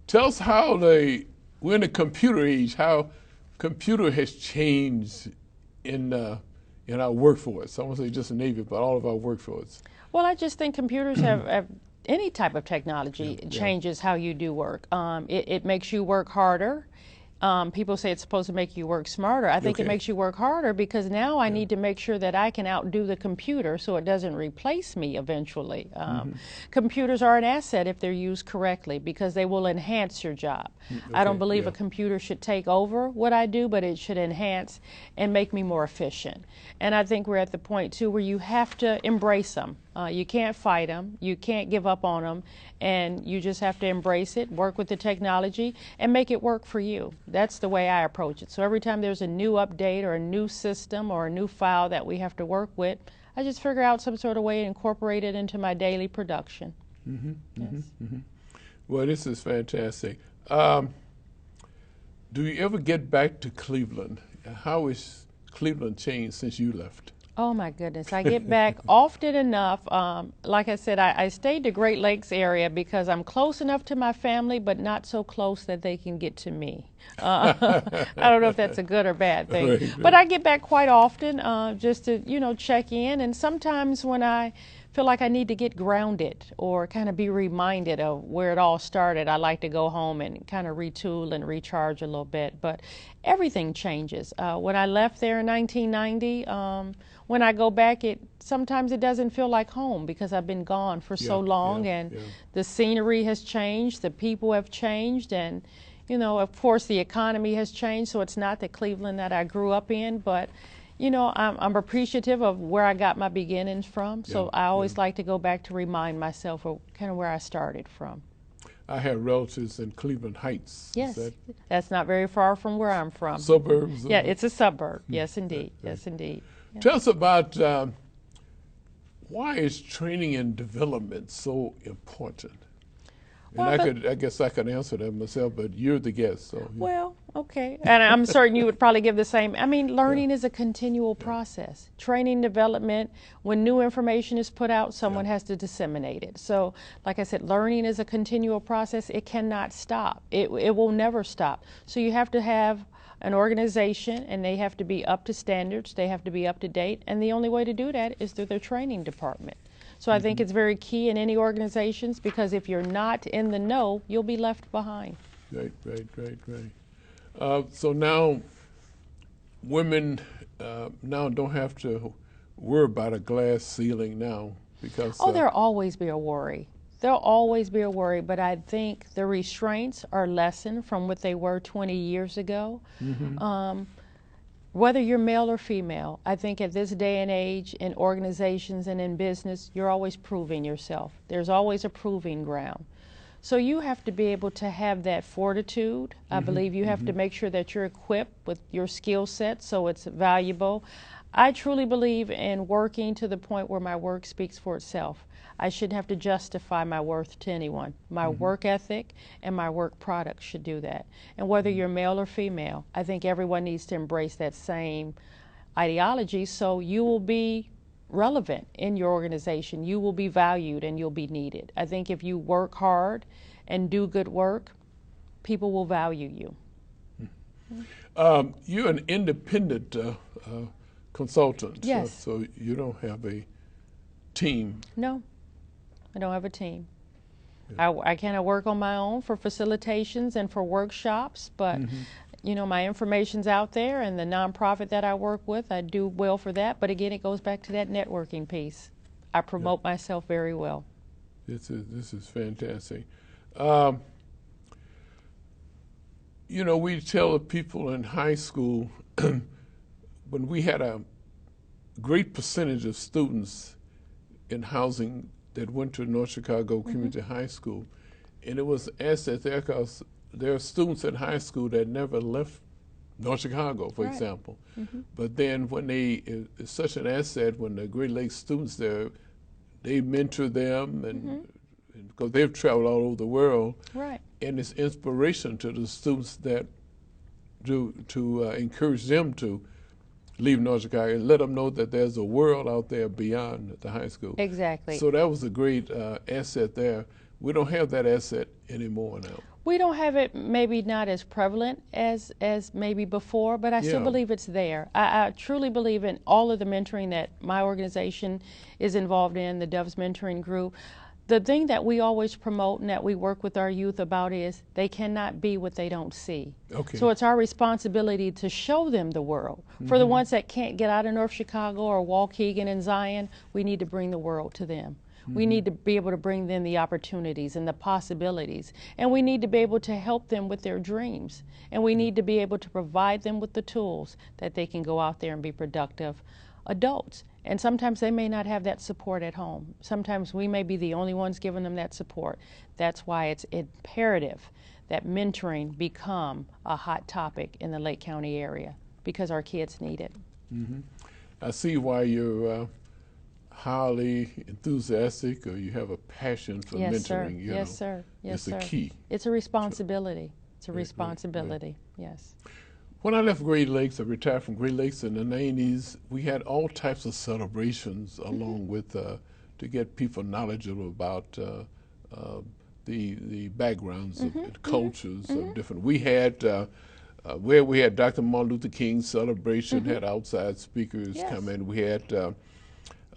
tell us how we're in the computer age, how computer has changed in our workforce. I won't say just the Navy, but all of our workforce. Well, I just think computers have any type of technology changes how you do work. It makes you work harder. People say it's supposed to make you work smarter. I think it makes you work harder, because now I need to make sure that I can outdo the computer so it doesn't replace me eventually. Computers are an asset if they're used correctly, because they will enhance your job. I don't believe a computer should take over what I do, but it should enhance and make me more efficient. And I think we're at the point too where you have to embrace them. You can't fight them, you can't give up on them, and you just have to embrace it, work with the technology, and make it work for you. That's the way I approach it. So every time there's a new update or a new system or a new file that we have to work with, I just figure out some sort of way to incorporate it into my daily production. Well, this is fantastic. Do you ever get back to Cleveland? How has Cleveland changed since you left? Oh my goodness, I get back often enough. Like I said, I stayed the Great Lakes area because I'm close enough to my family, but not so close that they can get to me. I don't know if that's a good or bad thing. Right. But I get back quite often just to, check in. And sometimes when I feel like I need to get grounded or kind of be reminded of where it all started, I like to go home and kind of retool and recharge a little bit. But everything changes. When I left there in 1990, when I go back, sometimes it doesn't feel like home because I've been gone for so long, and the scenery has changed, the people have changed, and of course the economy has changed. So it's not the Cleveland that I grew up in, but I'm appreciative of where I got my beginnings from. So I always like to go back to remind myself of kind of where I started from. I have relatives in Cleveland Heights. Yes, that's not very far from where I'm from. Suburbs? Yeah, it's a suburb. Yes, indeed. Yes, indeed. Yeah. Tell us about why is training and development so important? And I guess I could answer that myself, but you're the guest. So. Well, okay. And I'm certain you would probably give the same. I mean, learning is a continual process. Training, development, when new information is put out, someone has to disseminate it. So, like I said, learning is a continual process. It cannot stop. It will never stop. So you have to have an organization, and they have to be up to standards. They have to be up to date. And the only way to do that is through their training department. So I think it's very key in any organizations, because if you're not in the know, you'll be left behind. Right. So now women now don't have to worry about a glass ceiling now, because Oh, there'll always be a worry. There'll always be a worry, but I think the restraints are lessened from what they were 20 years ago. Whether you're male or female, I think at this day and age in organizations and in business, you're always proving yourself. There's always a proving ground. So you have to be able to have that fortitude. I believe you have to make sure that you're equipped with your skill set so it's valuable. I truly believe in working to the point where my work speaks for itself. I shouldn't have to justify my worth to anyone. My work ethic and my work product should do that. And whether you're male or female, I think everyone needs to embrace that same ideology so you will be relevant in your organization. You will be valued and you'll be needed. I think if you work hard and do good work, people will value you. You're an independent consultant. Yes. So you don't have a team. No, I don't have a team. Yeah. I kind of work on my own for facilitations and for workshops, but you know, my information's out there, and the nonprofit that I work with, I do well for that. But again, it goes back to that networking piece. I promote myself very well. This is fantastic. You know, we tell the people in high school when we had a great percentage of students in housing that went to North Chicago Community High School, and it was an asset there because there are students in high school that never left North Chicago, for example. But then when it's such an asset when the Great Lakes students there, they mentor them, and because they've traveled all over the world, and it's inspiration to the students that to encourage them to leave North Chicago and let them know that there's a world out there beyond the high school. Exactly. So that was a great asset there. We don't have that asset anymore now. We don't have it, maybe not as prevalent as maybe before, but I still believe it's there. I truly believe in all of the mentoring that my organization is involved in, the Doves Mentoring Group. The thing that we always promote and that we work with our youth about is they cannot be what they don't see. So it's our responsibility to show them the world. For the ones that can't get out of North Chicago or Waukegan and Zion, we need to bring the world to them. We need to be able to bring them the opportunities and the possibilities. And we need to be able to help them with their dreams. And we need to be able to provide them with the tools that they can go out there and be productive adults. And sometimes they may not have that support at home. Sometimes we may be the only ones giving them that support. That's why it's imperative that mentoring become a hot topic in the Lake County area, because our kids need it. I see why you're highly enthusiastic, or you have a passion for mentoring. You know, yes, sir. Yes, it's sir. a key. It's a responsibility. It's a responsibility. Yes. When I left Great Lakes, I retired from Great Lakes in the 90s, we had all types of celebrations along with to get people knowledgeable about the backgrounds of cultures of different. We had where we had Dr. Martin Luther King celebration, had outside speakers come in. We had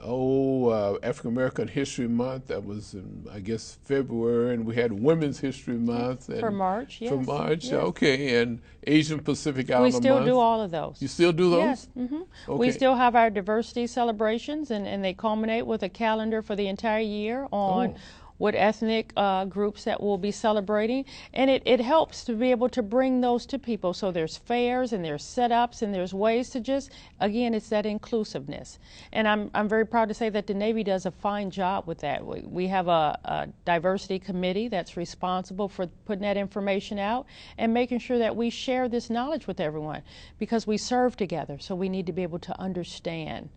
African American History Month. That was in, I guess, February, and we had Women's History Month. And for March, yes. For March, okay, and Asian Pacific Islander Month. We still do all of those. You still do those? Yes. Okay. We still have our diversity celebrations, and they culminate with a calendar for the entire year on what ethnic groups that we'll be celebrating. And it helps to be able to bring those to people. So there's fairs and there's setups and there's ways to just, again, it's that inclusiveness. And I'm very proud to say that the Navy does a fine job with that. We have a diversity committee that's responsible for putting that information out and making sure that we share this knowledge with everyone, because we serve together. So we need to be able to understand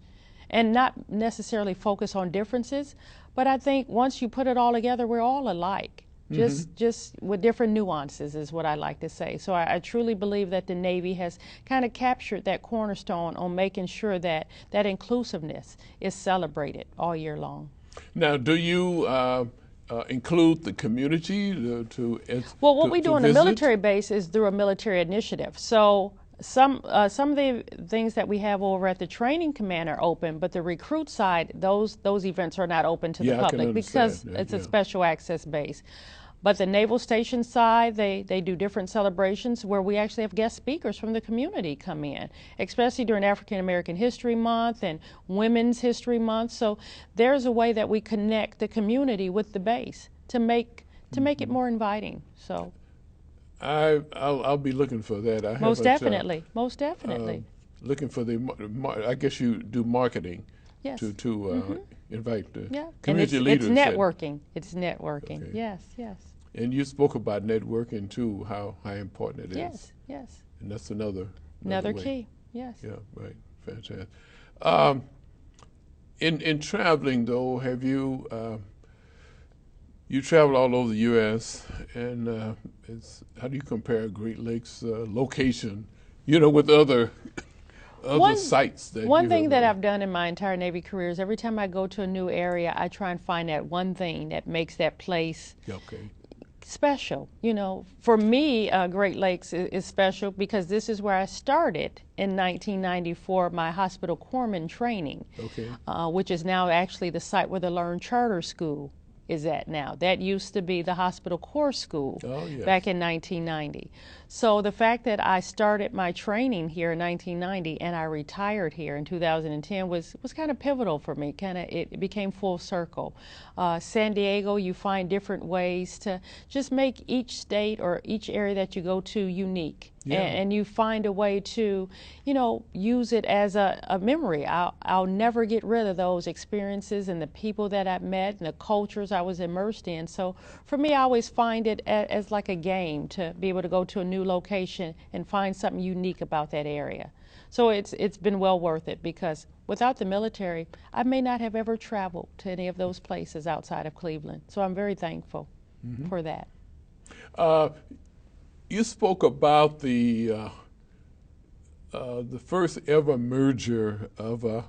and not necessarily focus on differences. But I think once you put it all together, we're all alike, just with different nuances is what I like to say. So I truly believe that the Navy has kind of captured that cornerstone on making sure that that inclusiveness is celebrated all year long. Now, do you include the community Well, what we do on the military base is through a military initiative. So some of the things that we have over at the training command are open, but the recruit side, those events are not open to the public because it's a special access base. But the Naval Station side, they do different celebrations where we actually have guest speakers from the community come in, especially during African American History Month and Women's History Month. So there's a way that we connect the community with the base to make it more inviting. So I'll be looking for that. I most haven't, definitely, most definitely. looking for the. I guess you do marketing. Yes. To invite the Yeah. community and leaders. It's networking. It's networking. Okay. Yes, yes. And you spoke about networking too, how important it is. Yes, yes. And that's another way. Key. Yes. Yeah, right. Fantastic. In traveling though, have you you travel all over the U.S. and how do you compare Great Lakes location, with other sites that one thing that I've done in my entire Navy career is every time I go to a new area, I try and find that one thing that makes that place special. For me, Great Lakes is special because this is where I started in 1994 my hospital corpsman training, which is now actually the site where the Learn Charter School is at now. That used to be the Hospital Corps School back in 1990. So the fact that I started my training here in 1990 and I retired here in 2010 was kind of pivotal for me. It became full circle. San Diego, you find different ways to just make each state or each area that you go to unique. And you find a way to, use it as a memory. I'll never get rid of those experiences and the people that I've met and the cultures I was immersed in. So for me, I always find it as like a game to be able to go to a new location and find something unique about that area. So it's been well worth it because without the military, I may not have ever traveled to any of those places outside of Cleveland. So I'm very thankful for that. You spoke about the first ever merger of a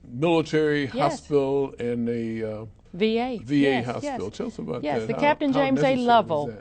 military hospital and a VA hospital. Tell us about that. Yes, the Captain James A. Lovell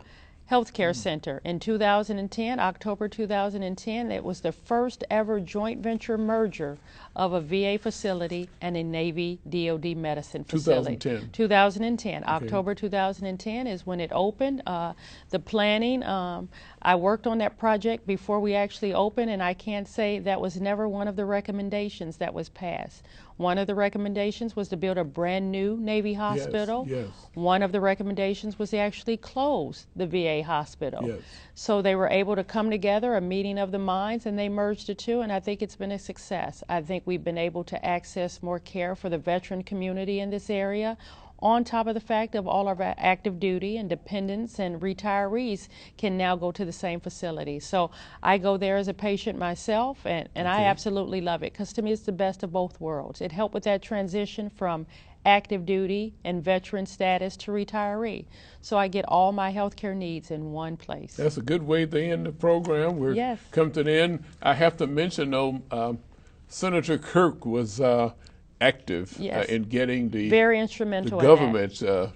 Healthcare Center in 2010, October 2010. It was the first ever joint venture merger of a VA facility and a Navy DOD medicine facility. 2010. October 2010 is when it opened. The planning, I worked on that project before we actually opened, and I can't say that was never one of the recommendations that was passed. One of the recommendations was to build a brand new Navy hospital. One of the recommendations was to actually close the VA hospital. So they were able to come together, a meeting of the minds, and they merged the two, and I think it's been a success. I think we've been able to access more care for the veteran community in this area, on top of the fact of all of our active duty and dependents and retirees can now go to the same facility. So I go there as a patient myself, and I absolutely love it because to me it's the best of both worlds. It helped with that transition from active duty and veteran status to retiree. So I get all my health care needs in one place. That's a good way to end the program. We're come to the end. I have to mention, though, Senator Kirk was active in getting the government to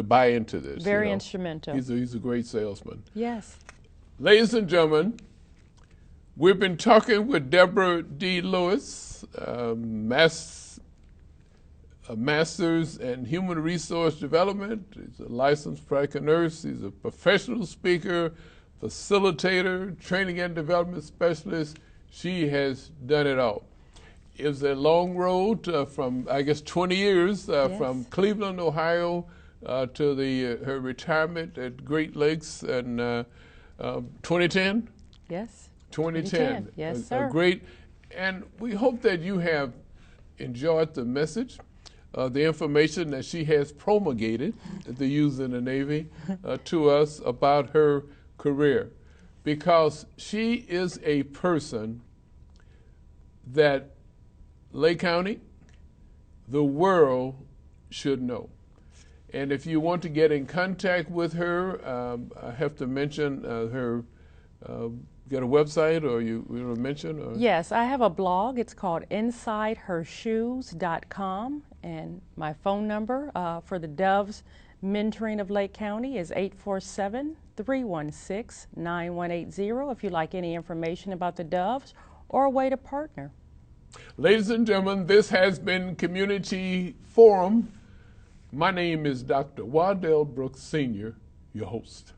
buy into this. Very instrumental. He's a great salesman. Yes. Ladies and gentlemen, we've been talking with Debra D. Lewis, a master's in human resource development. He's a licensed practical nurse. He's a professional speaker, facilitator, training and development specialist. She has done it all. It was a long road from, I guess, 20 years from Cleveland, Ohio, to her retirement at Great Lakes in 2010? Yes. 2010. Yes, sir. Great. And we hope that you have enjoyed the message, the information that she has promulgated, to use in the Navy, to us about her career. Because she is a person that Lake County, the world should know. And if you want to get in contact with her, I have to mention her, got a website or you want to mention? Or? Yes, I have a blog. It's called InsideHerShoes.com. And my phone number for the Doves Mentoring of Lake County is 847-316-9180 if you'd like any information about the Doves or a way to partner. Ladies and gentlemen, this has been Community Forum. My name is Dr. Waddell Brooks Sr., your host.